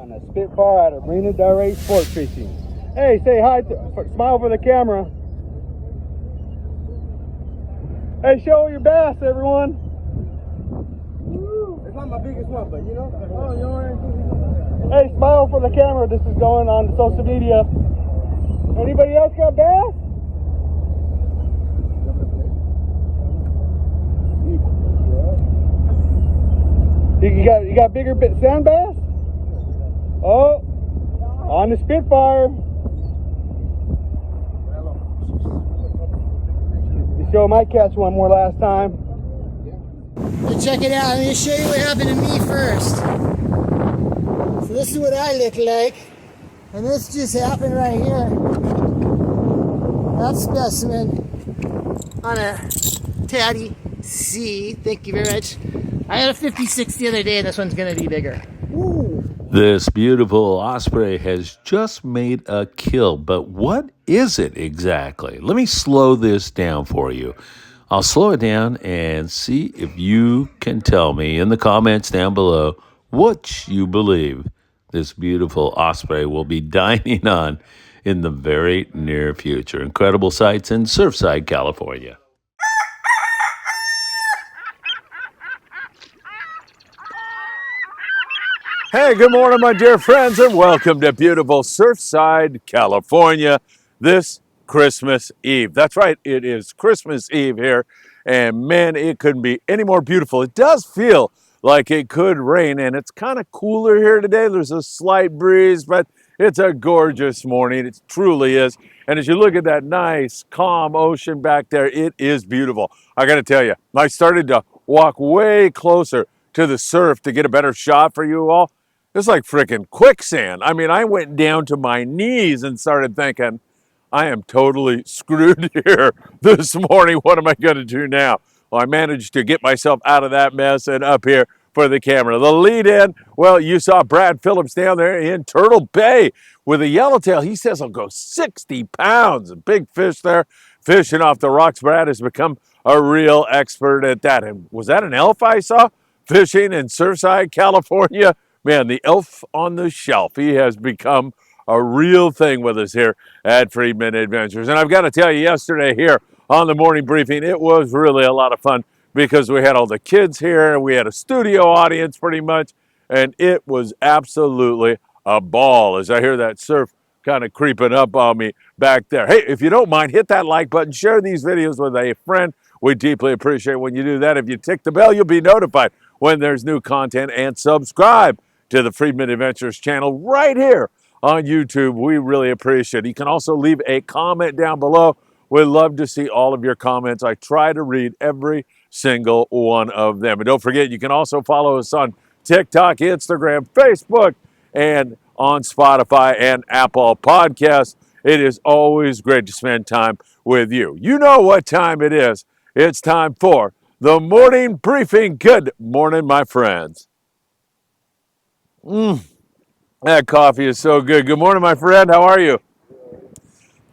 on a Spitfire out of Marina Del Rey sport fishing. Hey, say hi, smile for the camera. Hey, show your bass, everyone. It's not my biggest one, but you know. Hey, smile for the camera. This is going on social media. Anybody else got bass? You got bigger sand bass? Oh, on the Spitfire. You show my catch one more last time. So check it out. I'm going to show you what happened to me first. So this is what I look like. And this just happened right here. That specimen on a Tatty C. Thank you very much. I had a 56 the other day, and this one's going to be bigger. Ooh. This beautiful osprey has just made a kill, but what is it exactly? Let me slow this down for you. I'll slow it down and see if you can tell me in the comments down below what you believe this beautiful osprey will be dining on in the very near future. Incredible sights in Surfside, California. Hey, good morning, my dear friends, and welcome to beautiful Surfside, California, this Christmas Eve. That's right, it is Christmas Eve here, and man, it couldn't be any more beautiful. It does feel like it could rain, and it's kind of cooler here today. There's a slight breeze, but it's a gorgeous morning. It truly is. And as you look at that nice, calm ocean back there, it is beautiful. I got to tell you, I started to walk way closer to the surf to get a better shot for you all. It's like freaking quicksand. I mean, I went down to my knees and started thinking, I am totally screwed here this morning. What am I going to do now? Well, I managed to get myself out of that mess and up here for the camera. The lead in, well, you saw Brad Phillips down there in Turtle Bay with a yellowtail. He says he'll go 60 pounds. A big fish there fishing off the rocks. Brad has become a real expert at that. And was that an elf I saw fishing in Surfside, California? Man, the elf on the shelf. He has become a real thing with us here at Friedman Adventures. And I've got to tell you, yesterday here on the morning briefing, it was really a lot of fun because we had all the kids here. We had a studio audience pretty much, and it was absolutely a ball as I hear that surf kind of creeping up on me back there. Hey, if you don't mind, hit that like button, share these videos with a friend. We deeply appreciate when you do that. If you tick the bell, you'll be notified when there's new content, and subscribe to the Friedman Adventures channel right here on YouTube. We really appreciate it. You can also leave a comment down below. We'd love to see all of your comments. I try to read every single one of them. And don't forget, you can also follow us on TikTok, Instagram, Facebook, and on Spotify and Apple Podcasts. It is always great to spend time with you. You know what time it is. It's time for the morning briefing. Good morning, my friends. That coffee is so good. Good morning, my friend. How are you?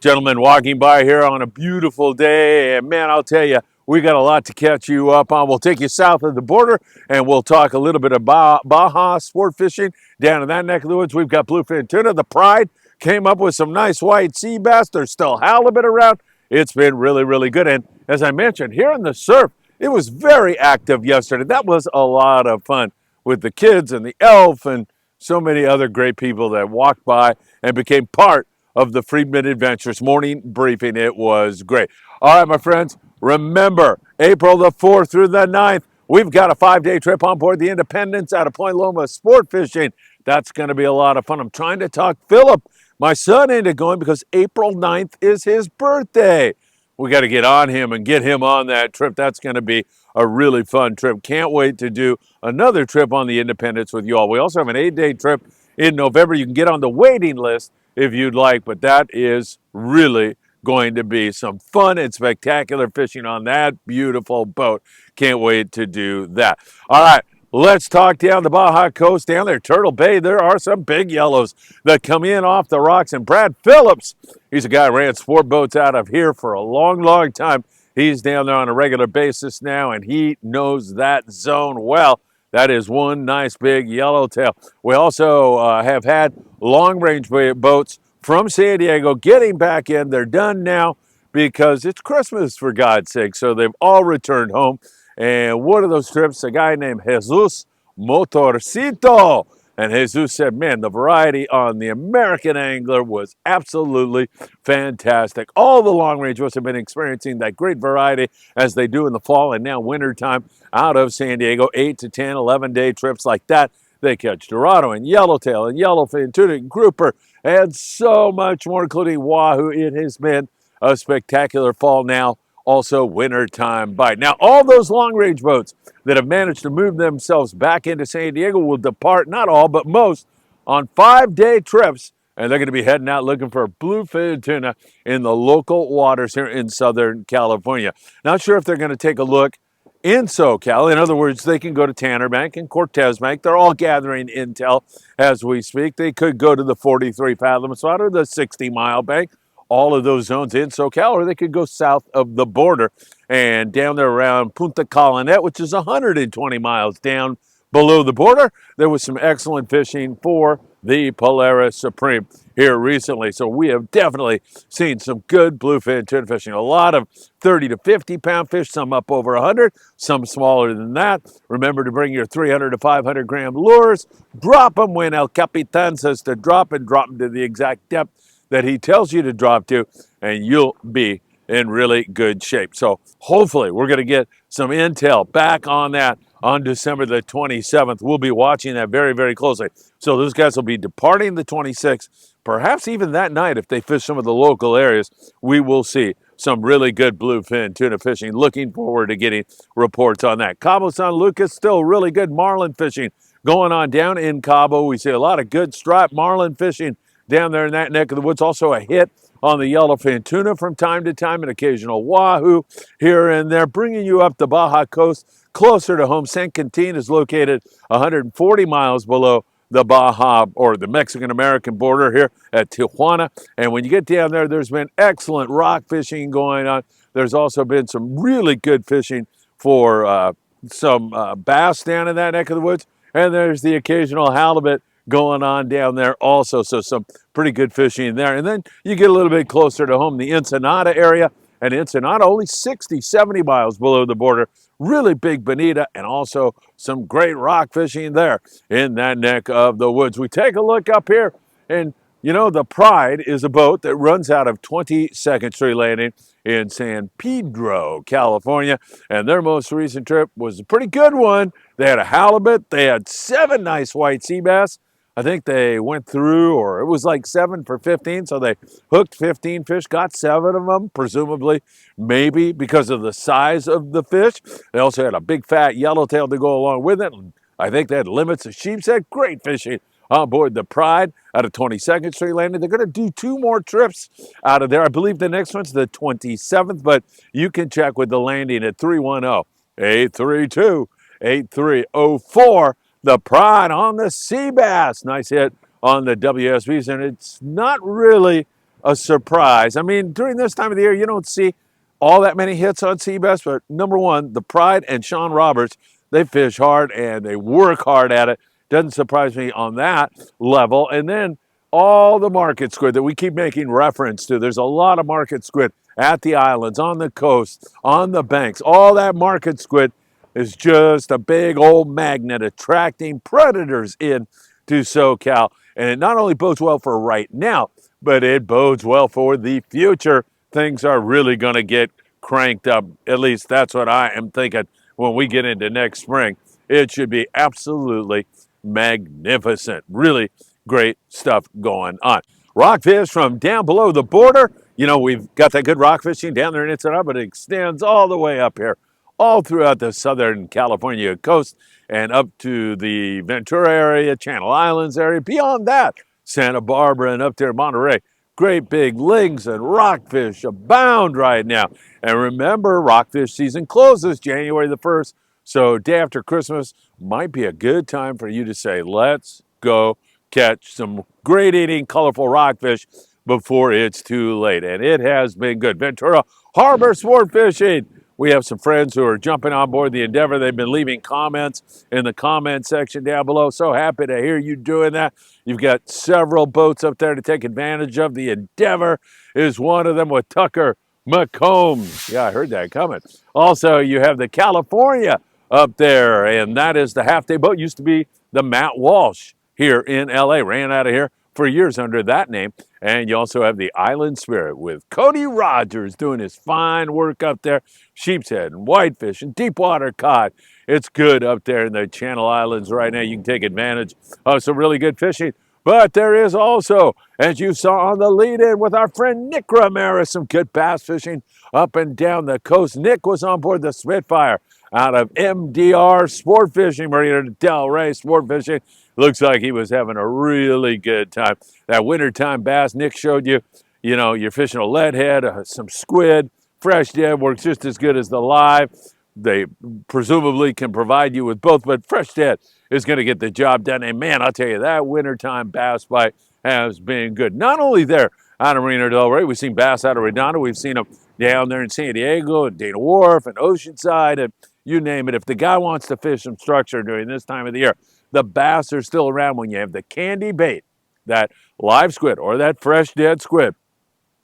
Gentlemen walking by here on a beautiful day. And man, I'll tell you, we got a lot to catch you up on. We'll take you south of the border and we'll talk a little bit about Baja sport fishing down in that neck of the woods. We've got bluefin tuna. The Pride came up with some nice white sea bass. There's still halibut around. It's been really, really good. And as I mentioned, here in the surf, it was very active yesterday. That was a lot of fun with the kids and the elf and so many other great people that walked by and became part of the Friedman Adventures morning briefing. It was great. All right, my friends, remember, April the 4th through the 9th, we've got a 5-day trip on board the Independence out of Point Loma sport fishing. That's going to be a lot of fun. I'm trying to talk Philip, my son, into going because April 9th is his birthday. We got to get on him and get him on that trip. That's going to be a really fun trip. Can't wait to do another trip on the Independence with you all. We also have an 8-day trip in November. You can get on the waiting list if you'd like, but that is really going to be some fun and spectacular fishing on that beautiful boat. Can't wait to do that. All right, let's talk down the Baja coast, down there, Turtle Bay. There are some big yellows that come in off the rocks, and Brad Phillips, he's a guy who ran sport boats out of here for a long, long time. He's down there on a regular basis now, and he knows that zone well. That is one nice big yellowtail. We also have had long-range boats from San Diego getting back in. They're done now because it's Christmas, for God's sake. So they've all returned home. And one of those trips, a guy named Jesus Motorcito. And Jesus said, man, the variety on the American Angler was absolutely fantastic. All the long range boats have been experiencing that great variety as they do in the fall and now wintertime out of San Diego, 8 to 10, 11-day trips like that. They catch Dorado and Yellowtail and Yellowfin, Tuna and Grouper, and so much more, including Wahoo. It has been a spectacular fall now, also wintertime bite. Now, all those long-range boats that have managed to move themselves back into San Diego will depart, not all, but most, on 5-day trips, and they're going to be heading out looking for bluefin tuna in the local waters here in Southern California. Not sure if they're going to take a look in SoCal. In other words, they can go to Tanner Bank and Cortez Bank. They're all gathering intel as we speak. They could go to the 43 fathom spot or the 60-mile bank, all of those zones in SoCal, or they could go south of the border and down there around Punta Colonet, which is 120 miles down below the border. There was some excellent fishing for the Polaris Supreme here recently. So we have definitely seen some good bluefin tuna fishing. A lot of 30 to 50 pound fish, some up over 100, some smaller than that. Remember to bring your 300 to 500 gram lures. Drop them when El Capitan says to drop, and drop them to the exact depth that he tells you to drop to, and you'll be in really good shape. So hopefully we're going to get some intel back on that on December the 27th. We'll be watching that very, very closely. So those guys will be departing the 26th, perhaps even that night if they fish some of the local areas. We will see some really good bluefin tuna fishing. Looking forward to getting reports on that. Cabo San Lucas, still really good marlin fishing going on down in Cabo. We see a lot of good striped marlin fishing down there in that neck of the woods. Also a hit on the yellowfin tuna from time to time, an occasional wahoo here and there, bringing you up the Baja coast closer to home. San Quintin is located 140 miles below the Baja or the Mexican-American border here at Tijuana. And when you get down there, there's been excellent rock fishing going on. There's also been some really good fishing for some bass down in that neck of the woods. And there's the occasional halibut going on down there also. So some pretty good fishing there. And then you get a little bit closer to home, the Ensenada area. And Ensenada only 60, 70 miles below the border. Really big bonita and also some great rock fishing there in that neck of the woods. We take a look up here, and you know, the Pride is a boat that runs out of 22nd Street Landing in San Pedro, California. And their most recent trip was a pretty good one. They had a halibut. They had 7 nice white sea bass. I think they went through, or it was like 7 for 15. So they hooked 15 fish, got 7 of them, presumably, maybe because of the size of the fish. They also had a big fat yellowtail to go along with it. I think they had limits of sheep's head. Great fishing on board the Pride out of 22nd Street Landing. They're going to do 2 more trips out of there. I believe the next one's the 27th, but you can check with the landing at 310-832-8304. The Pride on the seabass. Nice hit on the WSBs, and it's not really a surprise. I mean, during this time of the year, you don't see all that many hits on seabass, but number one, the Pride and Sean Roberts, they fish hard and they work hard at it. Doesn't surprise me on that level. And then all the market squid that we keep making reference to. There's a lot of market squid at the islands, on the coast, on the banks. All that market squid is just a big old magnet attracting predators in to SoCal. And it not only bodes well for right now, but it bodes well for the future. Things are really going to get cranked up. At least that's what I am thinking when we get into next spring. It should be absolutely magnificent. Really great stuff going on. Rockfish from down below the border. You know, we've got that good rock fishing down there in Ensenada, but it extends all the way up here, all throughout the Southern California coast and up to the Ventura area, Channel Islands area. Beyond that, Santa Barbara and up there Monterey. Great big lings and rockfish abound right now. And remember, rockfish season closes January the 1st. So day after Christmas might be a good time for you to say, let's go catch some great eating, colorful rockfish before it's too late. And it has been good. Ventura Harbor sport fishing We have some friends who are jumping on board the Endeavor. They've been leaving comments in the comment section down below. So happy to hear you doing that. You've got several boats up there to take advantage of. The Endeavor is one of them with Tucker McCombs. Yeah, I heard that coming. Also, you have the California up there, and that is the half-day boat. Used to be the Matt Walsh here in LA. Ran out of here for years under that name. And you also have the Island Spirit with Cody Rogers doing his fine work up there. Sheep's head and whitefish and deep water cod. It's good up there in the Channel Islands right now. You can take advantage of some really good fishing. But there is also, as you saw on the lead-in with our friend Nick Ramirez, some good bass fishing up and down the coast. Nick was on board the Spitfire out of MDR Sport Fishing, Marina Del Rey Sport Fishing. Looks like he was having a really good time. That wintertime bass Nick showed you, you know, you're fishing a leadhead, some squid, fresh dead works just as good as the live. They presumably can provide you with both, but fresh dead is going to get the job done. And man, I'll tell you, that wintertime bass bite has been good. Not only there out of Marina Del Rey, we've seen bass out of Redondo. We've seen them down there in San Diego and Dana Wharf and Oceanside and you name it. If the guy wants to fish some structure during this time of the year, the bass are still around when you have the candy bait, that live squid or that fresh dead squid.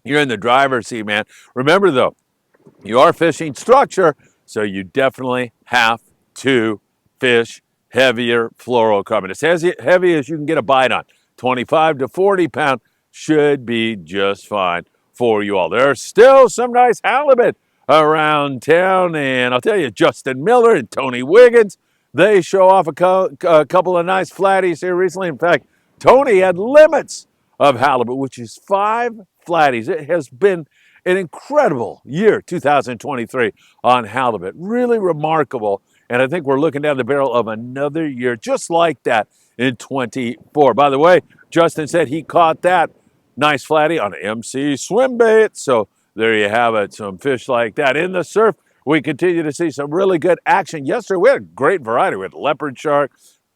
You're in the driver's seat, man. Remember, though, you are fishing structure, so you definitely have to fish heavier fluorocarbon. It's as heavy as you can get a bite on. 25 to 40 pound should be just fine for you all. There are still some nice halibut around town, and I'll tell you, Justin Miller and Tony Wiggins, they show off a couple of nice flatties here recently. In fact, Tony had limits of halibut, which is 5 flatties. It has been an incredible year, 2023, on halibut. Really remarkable. And I think we're looking down the barrel of another year just like that in 24. By the way, Justin said he caught that nice flatty on MC swim bait. So there you have it, some fish like that. In the surf, we continue to see some really good action. Yesterday, we had a great variety. We had leopard shark,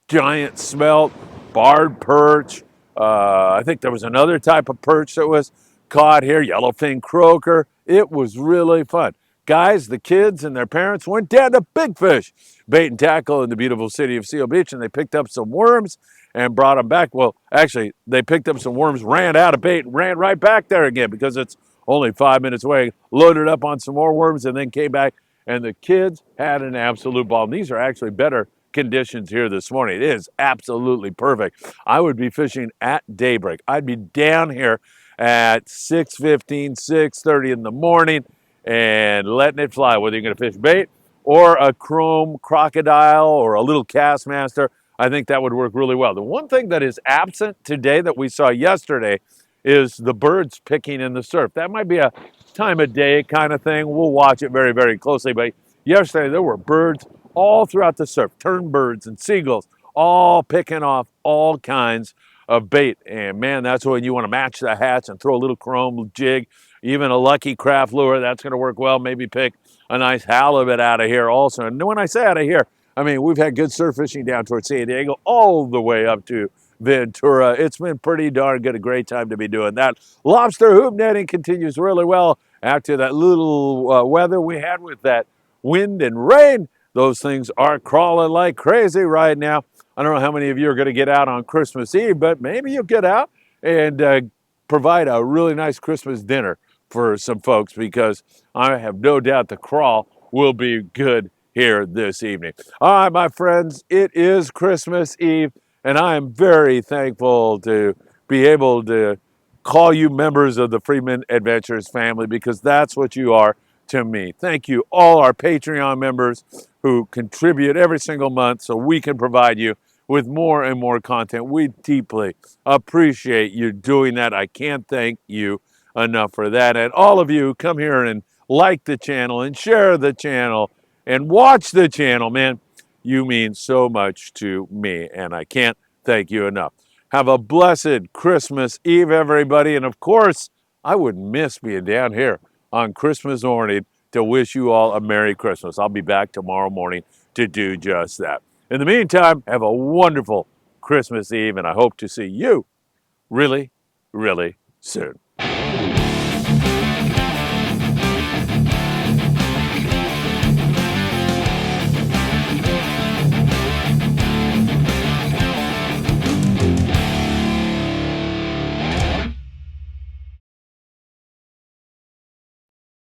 giant smelt, barred perch. I think there was another type of perch that was caught here, yellowfin croaker. It was really fun. Guys, the kids and their parents went down to Big Fish Bait and Tackle in the beautiful city of Seal Beach, and they picked up some worms and brought them back. Well, actually, they picked up some worms, ran out of bait, and ran right back there again because it's only 5 minutes away, loaded up on some more worms, and then came back, and the kids had an absolute ball. And these are actually better conditions here this morning. It is absolutely perfect. I would be fishing at daybreak. I'd be down here at 6:15, 6:30 in the morning and letting it fly, whether you're going to fish bait or a chrome crocodile or a little Castmaster. I think that would work really well. The one thing that is absent today that we saw yesterday is the birds picking in the surf. That might be a time of day kind of thing. We'll watch it very, very closely. But yesterday there were birds all throughout the surf, turnbirds and seagulls, all picking off all kinds of bait. And man, that's when you want to match the hatch and throw a little chrome jig, even a Lucky Craft lure. That's going to work well. Maybe pick a nice halibut out of here also. And when I say out of here, I mean, we've had good surf fishing down towards San Diego all the way up to Ventura. It's been pretty darn good, a great time to be doing that. Lobster hoop netting continues really well after that little weather we had with that wind and rain. Those things are crawling like crazy right now. I don't know how many of you are going to get out on Christmas Eve, but maybe you'll get out and provide a really nice Christmas dinner for some folks, because I have no doubt the crawl will be good here this evening. All right, my friends, it is Christmas Eve, and I am very thankful to be able to call you members of the Friedman Adventures family, because that's what you are to me. Thank you, all our Patreon members who contribute every single month so we can provide you with more and more content. We deeply appreciate you doing that. I can't thank you enough for that. And all of you who come here and like the channel and share the channel and watch the channel, man, you mean so much to me, and I can't thank you enough. Have a blessed Christmas Eve, everybody. And of course, I wouldn't miss being down here on Christmas morning to wish you all a Merry Christmas. I'll be back tomorrow morning to do just that. In the meantime, have a wonderful Christmas Eve, and I hope to see you really, really soon.